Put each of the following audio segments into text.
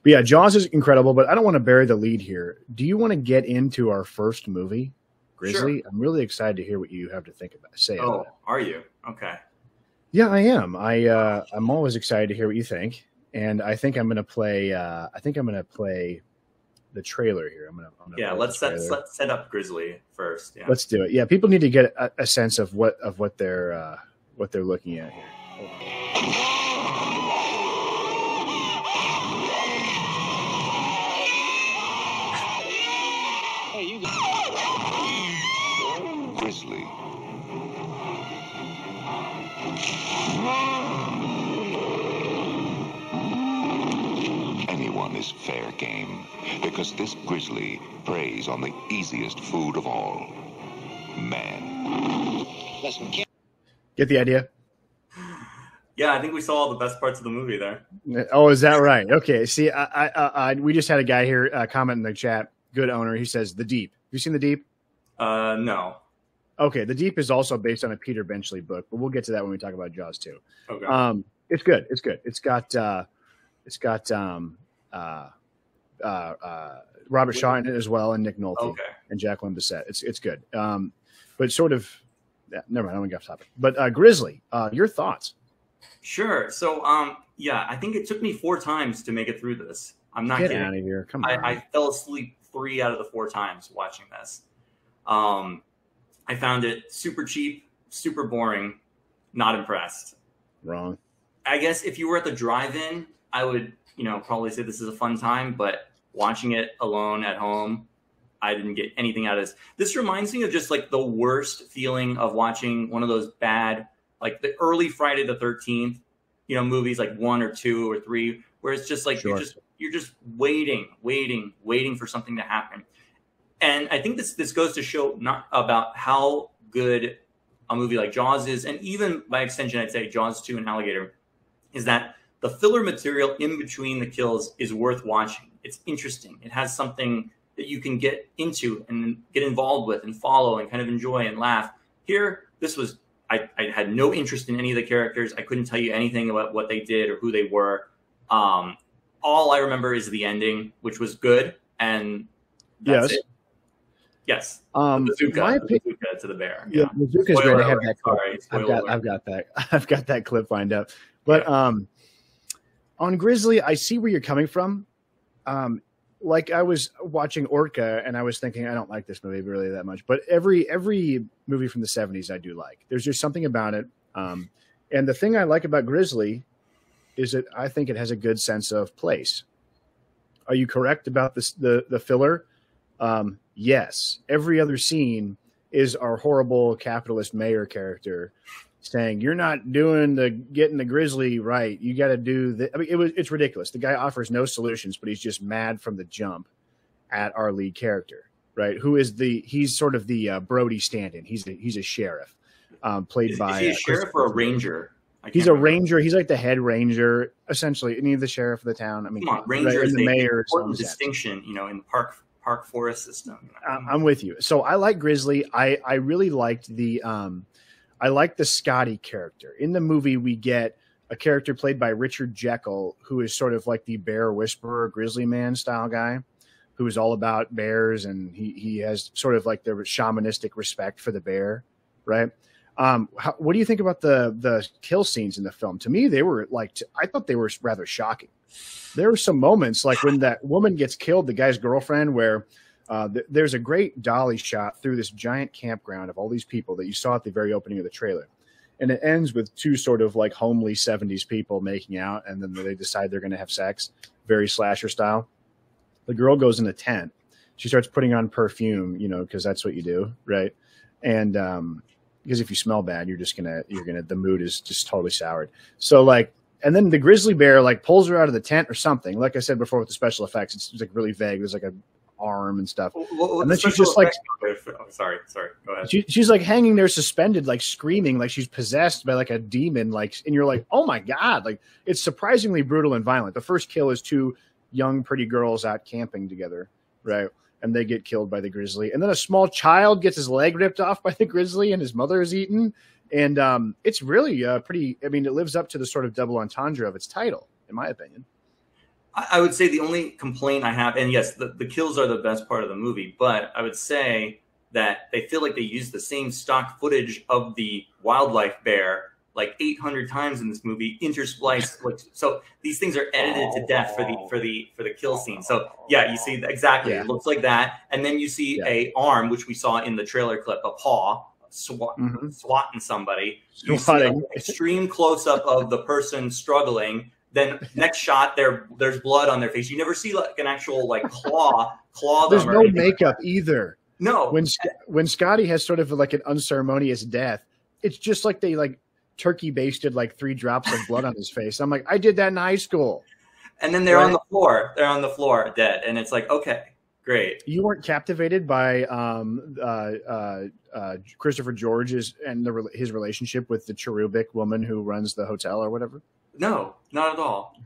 But yeah, Jaws is incredible, but I don't want to bury the lead here. Do you want to get into our first movie, Grizzly? Sure. I'm really excited to hear what you have to say about it. Are you? Okay. Yeah, I am. I'm always excited to hear what you think, and I think I'm going to play. The trailer here. I'm gonna let's set up Grizzly first. Yeah. Let's do it. Yeah, people need to get a sense of what they're looking at here. Hold on. Grizzly. Anyone is fair game, because this grizzly preys on the easiest food of all, man. Get the idea? Yeah, I think we saw all the best parts of the movie there. Oh, is that right? Okay. See, we just had a guy here comment in the chat. Good owner. He says The Deep. Have you seen The Deep? No. Okay, The Deep is also based on a Peter Benchley book, but we'll get to that when we talk about Jaws too. Okay. It's good. It's good. It's got Robert Shaw in it as well, and Nick Nolte and Jacqueline Bisset. It's good. But sort of, never mind. I don't want to get off topic. But Grizzly, your thoughts? Sure. So, I think it took me 4 times to make it through this. I'm not kidding. Get out of here. Come on. I fell asleep 3 out of the 4 times watching this. I found it super cheap, super boring, not impressed. Wrong. I guess if you were at the drive-in, I would, probably say this is a fun time, but watching it alone at home, I didn't get anything out of this. This reminds me of just like the worst feeling of watching one of those bad, like the early Friday the 13th, movies like 1 or 2 or 3, where it's just like, sure. you're just waiting for something to happen. And I think this goes to show not about how good a movie like Jaws is, and even by extension, I'd say Jaws 2 and Alligator, is that the filler material in between the kills is worth watching. It's interesting. It has something that you can get into and get involved with and follow and kind of enjoy and laugh. Here, I had no interest in any of the characters. I couldn't tell you anything about what they did or who they were. All I remember is the ending, which was good, and that's it. Yes. Bazooka to the bear. Yeah, Bazooka's great. I have that clip. I've got that clip lined up. But on Grizzly, I see where you're coming from. Like I was watching Orca and I was thinking, I don't like this movie really that much. But every movie from the 70s I do like. There's just something about it. And the thing I like about Grizzly is that I think it has a good sense of place. Are you correct about this, the filler? Yes. Every other scene is our horrible capitalist mayor character saying, "You're not doing getting the grizzly right. You got to do the." I mean, it's ridiculous. The guy offers no solutions, but he's just mad from the jump at our lead character, right? He's sort of the Brody stand-in. He's a sheriff, played by. Is he a sheriff or a ranger? He's a ranger. He's like the head ranger, essentially. And he's the sheriff of the town. I mean, come on, ranger is the mayor. Important distinction, in the park forest system. I'm with you. So I like Grizzly. I really liked I like the Scotty character. In the movie, we get a character played by Richard Jaeckel, who is sort of like the bear whisperer, grizzly man style guy, who is all about bears, and he has sort of like the shamanistic respect for the bear, right? What do you think about the kill scenes in the film? To me, they were I thought they were rather shocking. There were some moments like when that woman gets killed, the guy's girlfriend, where there's a great dolly shot through this giant campground of all these people that you saw at the very opening of the trailer. And it ends with 2 sort of like homely 70s people making out, and then they decide they're going to have sex, very slasher style. The girl goes in a tent. She starts putting on perfume, because that's what you do, right? And because if you smell bad, the mood is just totally soured. So and then the grizzly bear pulls her out of the tent or something. Like I said before with the special effects, it's like really vague. There's like a arm and stuff. And then she's just sorry, go ahead. She's like hanging there suspended, like screaming, like she's possessed by like a demon, and you're like, oh my God, it's surprisingly brutal and violent. The first kill is 2 young, pretty girls out camping together, right? And they get killed by the grizzly. And then a small child gets his leg ripped off by the grizzly and his mother is eaten. And it's really pretty, it lives up to the sort of double entendre of its title, in my opinion. I would say the only complaint I have, and yes, the kills are the best part of the movie, but I would say that they feel like they use the same stock footage of the wildlife bear like 800 times in this movie, interspliced. So these things are edited to death for the kill scene. So yeah, you see exactly. Yeah. It looks like that, and then you see a arm, which we saw in the trailer clip, a paw swatting somebody. You see an extreme close up of the person struggling. Then next shot, there's blood on their face. You never see like an actual like claw. There's no makeup either. No. When Scotty has sort of like an unceremonious death, it's just like they like turkey basted like 3 drops of blood on his face. I'm like, I did that in high school. And then they're on the floor. They're on the floor dead. And it's like, okay, great. You weren't captivated by Christopher George's and his relationship with the cherubic woman who runs the hotel or whatever? No, not at all.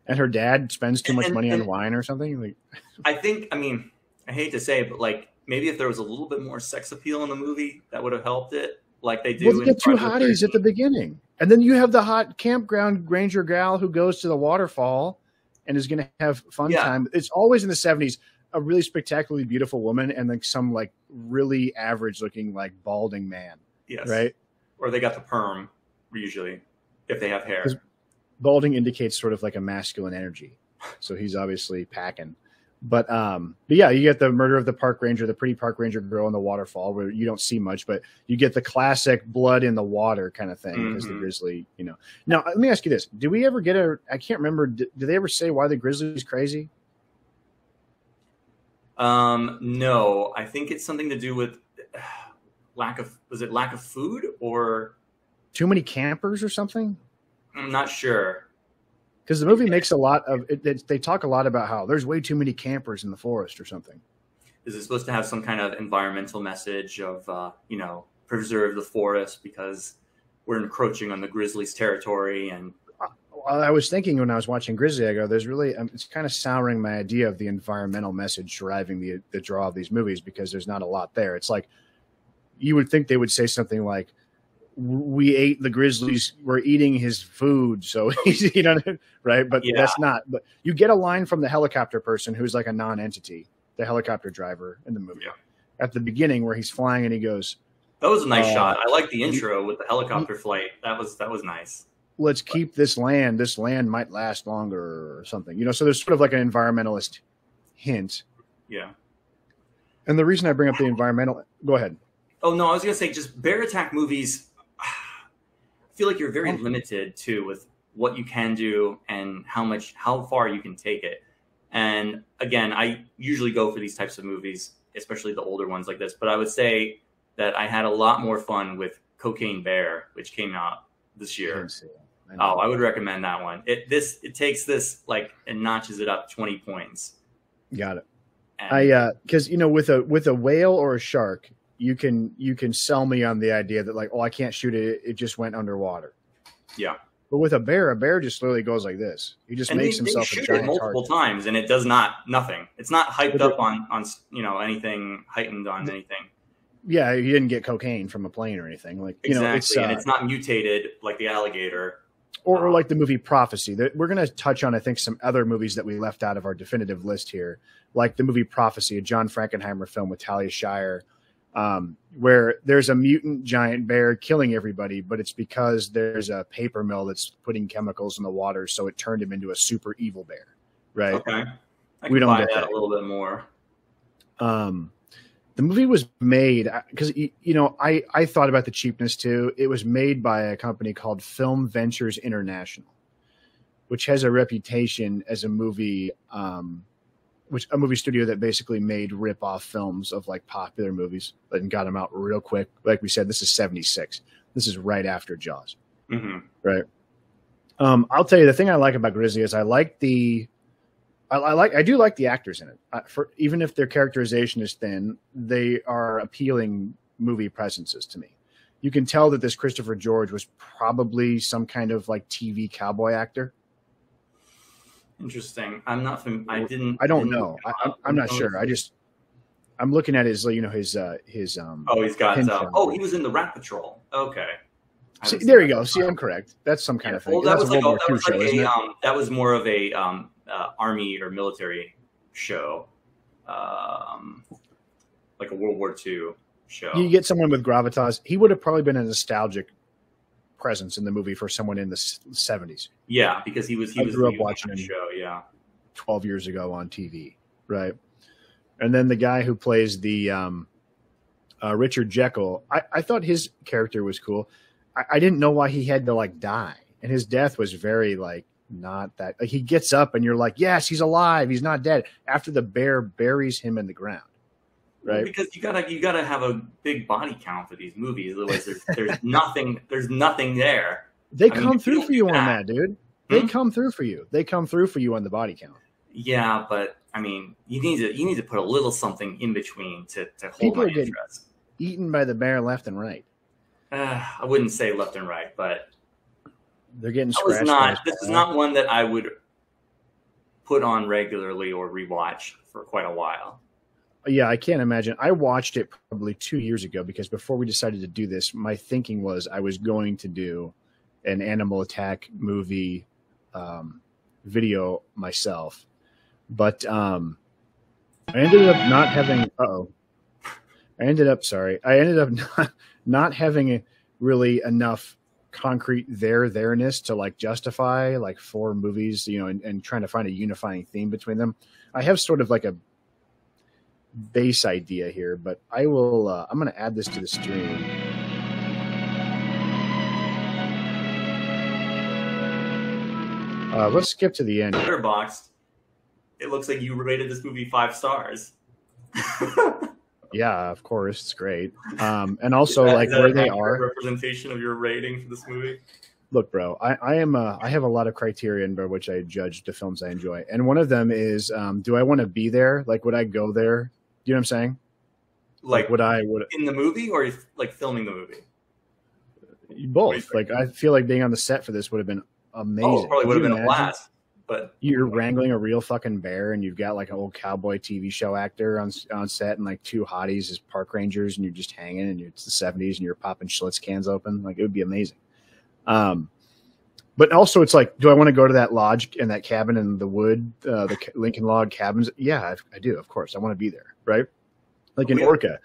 And her dad spends too much money on wine or something? Like, I mean, I hate to say it, but like maybe if there was a little bit more sex appeal in the movie, that would have helped it. Like they do. Well, get 2 hotties at the beginning. And then you have the hot campground ranger gal who goes to the waterfall and is going to have fun time. It's always in the 70s, a really spectacularly beautiful woman and like some like really average looking like balding man. Yes. Right? Or they got the perm usually if they have hair. Balding indicates sort of like a masculine energy. So he's obviously packing. But yeah, you get the murder of the park ranger, the pretty park ranger girl in the waterfall where you don't see much, but you get the classic blood in the water kind of thing because the grizzly, you know. Now, let me ask you this. Did we ever get I can't remember, did they ever say why the grizzly's crazy? No, I think it's something to do with lack of food or too many campers or something? I'm not sure. Because the movie makes a lot of it. They talk a lot about how there's way too many campers in the forest or something. Is it supposed to have some kind of environmental message of, preserve the forest because we're encroaching on the grizzly's territory? And I was thinking when I was watching Grizzly, I go, there's really, it's kind of souring my idea of the environmental message driving the draw of these movies because there's not a lot there. It's like, you would think they would say something like, we ate the grizzlies, we're eating his food. So he's, right. But that's not, but you get a line from the helicopter person who's like a non-entity, the helicopter driver in the movie at the beginning where he's flying and he goes, that was a nice shot. I like the intro with the helicopter flight. That was nice. Let's keep this land. This land might last longer or something, so there's sort of like an environmentalist hint. Yeah. And the reason I bring up the environmental, go ahead. Oh no, I was going to say just bear attack movies. I feel like you're very limited too with what you can do and how far you can take it. And again, I usually go for these types of movies, especially the older ones like this. But I would say that I had a lot more fun with Cocaine Bear, which came out this year. I would recommend that one. It takes this like and notches it up 20 points. Got it. Because with a whale or a shark, you can sell me on the idea that like, I can't shoot it. It just went underwater. Yeah. But with a bear just literally goes like this. He just makes himself a giant multiple times, and it does nothing. It's not hyped up on anything heightened on anything. Yeah, he didn't get cocaine from a plane or anything. Like exactly, and it's not mutated like the alligator. Or like the movie Prophecy. We're going to touch on, I think, some other movies that we left out of our definitive list here, like the movie Prophecy, a John Frankenheimer film with Talia Shire. Where there's a mutant giant bear killing everybody, but it's because there's a paper mill that's putting chemicals in the water, so it turned him into a super evil bear, right? Okay, we don't get that a little bit more. The movie was made because I thought about the cheapness too. It was made by a company called Film Ventures International, which has a reputation as a movie studio that basically made rip-off films of like popular movies and got them out real quick. Like we said, this is 76. This is right after Jaws. Mm-hmm. Right. I'll tell you the thing I like about Grizzly is I do like the actors in it. Even if their characterization is thin, they are appealing movie presences to me. You can tell that this Christopher George was probably some kind of like TV cowboy actor. Interesting. I'm not. I don't know. I'm not sure. I'm looking at his. His. Oh, he's got. He was in the Rat Patrol. Okay. See, there you go. See, I'm correct. That's some kind of thing. Well, that was more of a army or military show, like a World War II show. You get someone with gravitas. He would have probably been a nostalgic presence in the movie for someone in the 70s. Yeah, because he grew up watching the show. Yeah, 12 years ago on TV, right? And then the guy who plays the Richard Jaeckel, I thought his character was cool. I didn't know why he had to like die, and his death was very like not that. Like, he gets up, and you're like, yes, he's alive. He's not dead. After the bear buries him in the ground. Right. Well, because you gotta have a big body count for these movies. Otherwise, there's nothing there. They come through for you on that, dude. They come through for you. They come through for you on the body count. Yeah, but I mean, you need to put a little something in between to hold my interest. Eaten by the bear left and right. I wouldn't say left and right, but they're getting scratched. This is not one that I would put on regularly or rewatch for quite a while. Yeah, I can't imagine. I watched it probably 2 years ago because before we decided to do this, my thinking was I was going to do an Animal Attack movie video myself. But I ended up not having I ended up not having really enough concrete there-ness to like justify like 4 movies, you know, and trying to find a unifying theme between them. I have sort of like a base idea here, but I will I'm going to add this to the stream. Let's skip to the end. Letterboxd, it looks like you rated this movie 5 stars. Yeah, of course, it's great. And also is that where they are representation of your rating for this movie. Look, bro, I have a lot of criterion by which I judge the films I enjoy, and one of them is do I want to be there? Like, would I go there? You know what I'm saying? Like would in the movie or like filming the movie? Both. Like, I feel like being on the set for this would have been amazing. Oh, probably would have been a blast. But you're wrangling a real fucking bear, and you've got like an old cowboy TV show actor on set, and like 2 hotties as park rangers, and you're just hanging, and it's the 70s, and you're popping Schlitz cans open. Like, it would be amazing. But also, it's like, do I want to go to that lodge and that cabin in the wood, the Lincoln log cabins? Yeah, I do. Of course, I want to be there, right? Like in Orca.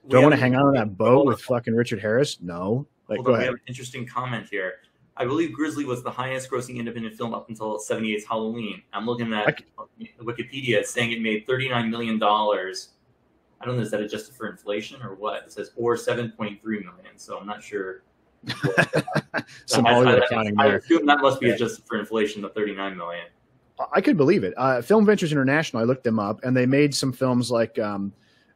Do I want to hang out on that boat with fucking Richard Harris? No. Like, go ahead. We have an interesting comment here. I believe Grizzly was the highest grossing independent film up until 78's Halloween. I'm looking at Wikipedia. It's saying it made $39 million. I don't know, is that adjusted for inflation or what? It says, or 7.3 million. So I'm not sure. Some Hollywood accounting there. I assume that must be adjusted for inflation, the 39 million. I could believe it. Film Ventures International, I looked them up, and they made some films like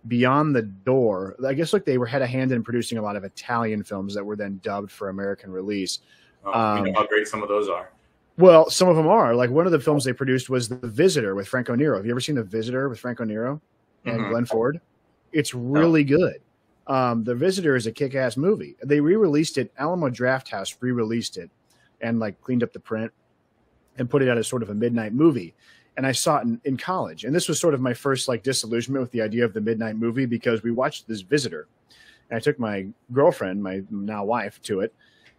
Beyond the Door. I guess like they had a hand in producing a lot of Italian films that were then dubbed for American release. You know how great some of those are. Well, some of them are. Like, one of the films they produced was The Visitor with Franco Nero. Have you ever seen The Visitor with Franco Nero and Glenn Ford? It's really good. The Visitor is a kick-ass movie. They re-released it. Alamo Drafthouse re-released it and like cleaned up the print and put it out as sort of a midnight movie. And I saw it in college. And this was sort of my first like disillusionment with the idea of the midnight movie, because we watched this Visitor. And I took my girlfriend, my now wife, to it.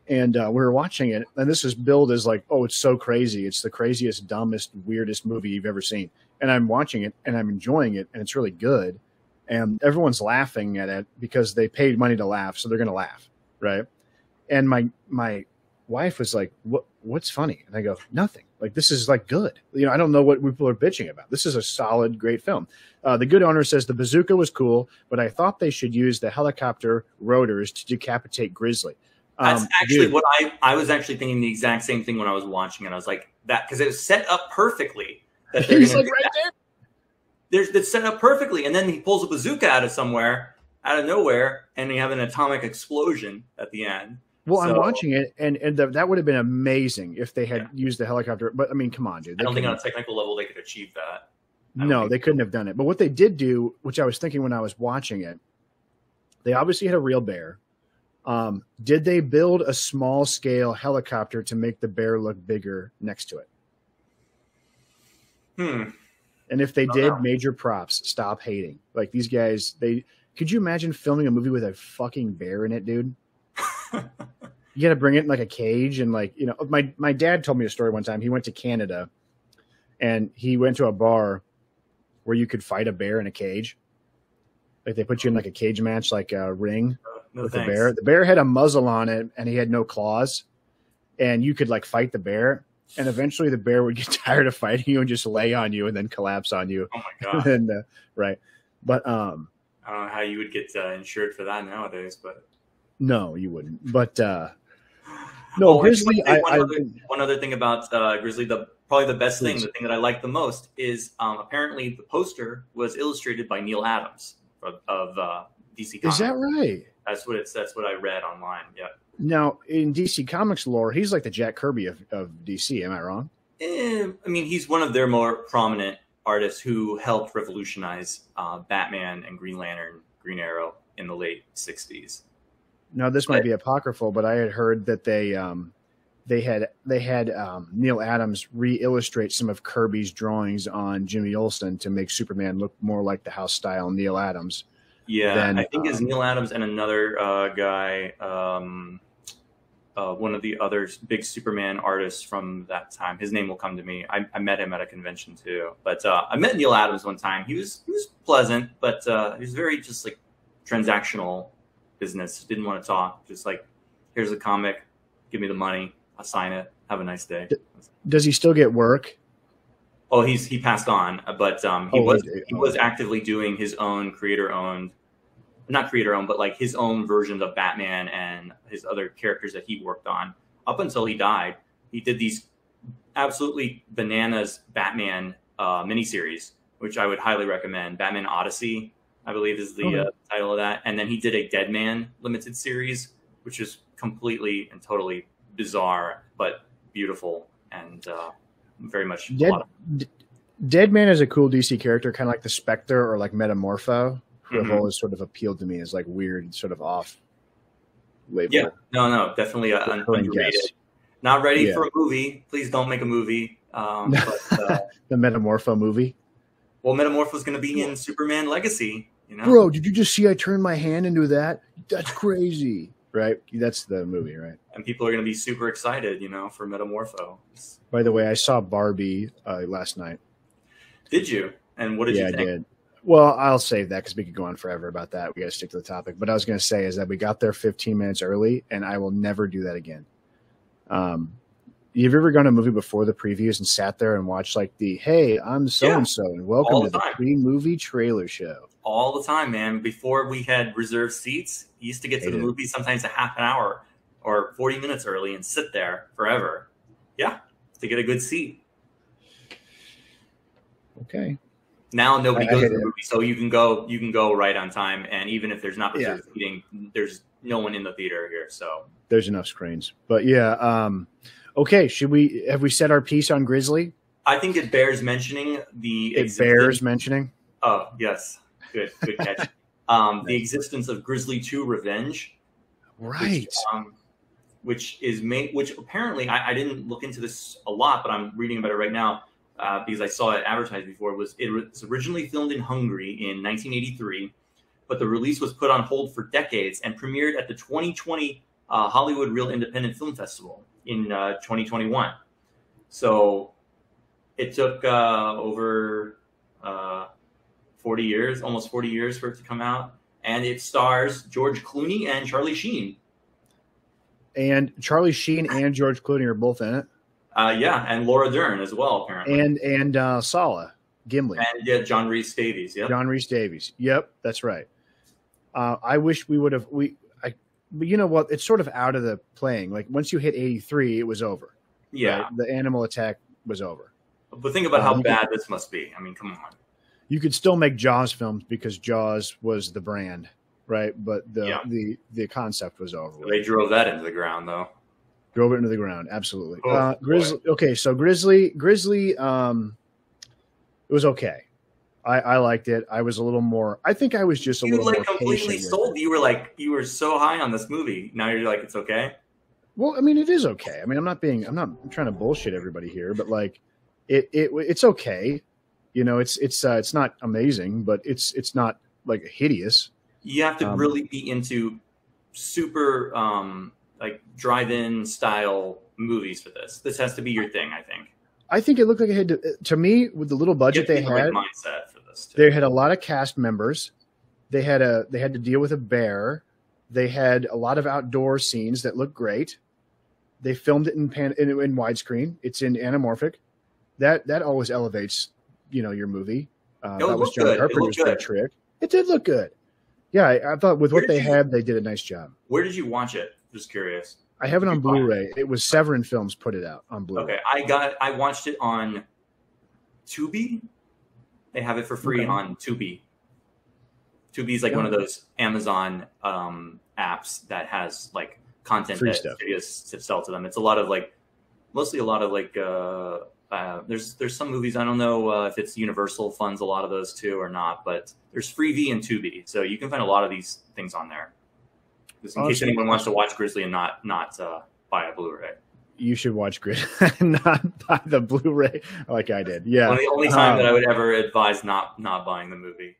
And we were watching it. And this is billed as like, oh, it's so crazy. It's the craziest, dumbest, weirdest movie you've ever seen. And I'm watching it and I'm enjoying it. And it's really good. And everyone's laughing at it because they paid money to laugh. So they're going to laugh. Right. And my wife was like, what's funny? And I go, nothing. Like, this is like good. You know, I don't know what people are bitching about. This is a solid, great film. The good owner says the bazooka was cool, but I thought they should use the helicopter rotors to decapitate Grizzly. That's actually what I was actually thinking the exact same thing when I was watching it. I was like, that, because it was set up perfectly. That he's like right there. It's set up perfectly. And then he pulls a bazooka out of nowhere, and you have an atomic explosion at the end. Well, I'm watching it, and that would have been amazing if they had used the helicopter. But I mean, come on, dude. I don't think on a technical level they could achieve that. No, they couldn't have done it. But what they did do, which I was thinking when I was watching it, they obviously had a real bear. Did they build a small scale helicopter to make the bear look bigger next to it? And if they did, major props. Stop hating. Like, these guys, could you imagine filming a movie with a fucking bear in it, dude? You got to bring it in like a cage, and like, you know, my dad told me a story one time. He went to Canada and he went to a bar where you could fight a bear in a cage. Like they put you in like a cage match, like a ring with the bear. The bear had a muzzle on it, and he had no claws, and you could like fight the bear. And eventually, the bear would get tired of fighting you and just lay on you and then collapse on you. Oh my god! And right, but I don't know how you would get insured for that nowadays, but no, you wouldn't. But no, Grizzly. One other thing about Grizzly, probably the best thing, the thing that I like the most is apparently the poster was illustrated by Neil Adams of DC Comics. Is that right? That's what I read online. Yeah. Now, in DC Comics lore, he's like the Jack Kirby of DC. Am I wrong? I mean, he's one of their more prominent artists who helped revolutionize Batman and Green Lantern, Green Arrow in the late 60s. Now, this might be apocryphal, but I had heard that they had Neil Adams re-illustrate some of Kirby's drawings on Jimmy Olsen to make Superman look more like the house style Neil Adams. Yeah, I think it's Neil Adams and another guy, one of the other big Superman artists from that time. His name will come to me. I met him at a convention too. But I met Neil Adams one time. He was pleasant, but he was very just like transactional business. Didn't want to talk. Just like, here's a comic, give me the money, I'll sign it. Have a nice day. Does he still get work? Oh, he passed on, but he was actively doing his own not creator-owned, but like his own versions of Batman and his other characters that he worked on up until he died. He did these absolutely bananas Batman miniseries, which I would highly recommend. Batman Odyssey, I believe, is the title of that. And then he did a Dead Man limited series, which is completely and totally bizarre but beautiful and very much Dead Man is a cool DC character, kind of like the Spectre or like Metamorpho, who have always sort of appealed to me as like weird, sort of off label. Yeah, no, definitely underrated. Not ready for a movie. Please don't make a movie. But, the Metamorpho movie. Well, Metamorpho is going to be in Superman Legacy. You know, bro, did you just see I turned my hand into that? That's crazy, right? That's the movie, right? And people are going to be super excited, for Metamorpho. By the way, I saw Barbie last night. Did you? And what did you think? Yeah, I did. Well, I'll save that because we could go on forever about that. We got to stick to the topic. But I was going to say is that we got there 15 minutes early, and I will never do that again. You've ever gone to a movie before the previews and sat there and watched like hey, I'm so-and-so, and welcome to the pre-movie trailer show? All the time, man. Before we had reserved seats, you used to get to the movie sometimes a half an hour or 40 minutes early and sit there forever. Yeah, to get a good seat. Okay. Now nobody goes to the movie, so you can go right on time, and even if there's not reserved seating, there's no one in the theater here, so there's enough screens. But yeah, okay. Have we said our piece on Grizzly? I think it bears mentioning Oh yes, good catch. The existence of Grizzly 2 Revenge, right? Which apparently I didn't look into this a lot, but I'm reading about it right now. Because I saw it advertised before. It was originally filmed in Hungary in 1983, but the release was put on hold for decades and premiered at the 2020 Hollywood Real Independent Film Festival in 2021. So it took over 40 years, almost 40 years for it to come out. And it stars George Clooney and Charlie Sheen. And Charlie Sheen and George Clooney are both in it. And Laura Dern as well, apparently. And Sala, Gimli. And John Rhys Davies, John Rhys Davies. Yep, that's right. I wish we would have but you know what? It's sort of out of the playing. Like once you hit 83, it was over. Yeah. Right? The animal attack was over. But think about how bad this must be. I mean, come on. You could still make Jaws films because Jaws was the brand, right? But the concept was over. They drove that into the ground, though. Drove it into the ground, absolutely. Grizzly. Okay, so Grizzly. It was okay. I liked it. I was a little more. I think I was just a little more completely sold. You were so high on this movie. Now you're like, it's okay. Well, I mean, it is okay. I mean, I'm not trying to bullshit everybody here, but like, it's okay. You know, it's not amazing, but it's not like hideous. You have to really be into super like drive-in style movies for this. This has to be your thing, I think. I think it looked like it had to me with the little budget they had. Mindset for this too. They had a lot of cast members. They had to deal with a bear. They had a lot of outdoor scenes that looked great. They filmed it in widescreen. It's in anamorphic. That always elevates, your movie. That was John Carpenter's big trick. It did look good. Yeah, I thought with what they had, they did a nice job. Where did you watch it? Just curious. I have it on Blu-ray. It was Severin Films put it out on Blu-ray. Okay, I watched it on Tubi. They have it for free on Tubi. Tubi is like one of those Amazon apps that has like content free that stuff. studios sell to them. It's a lot of mostly a lot of there's some movies, I don't know if it's Universal funds a lot of those too or not, but there's Freevee and Tubi, so you can find a lot of these things on there. Just in case anyone wants to watch Grizzly and not buy a Blu-ray. You should watch Grizzly, not buy the Bluray like I did. Yeah, the only time that I would ever advise not buying the movie.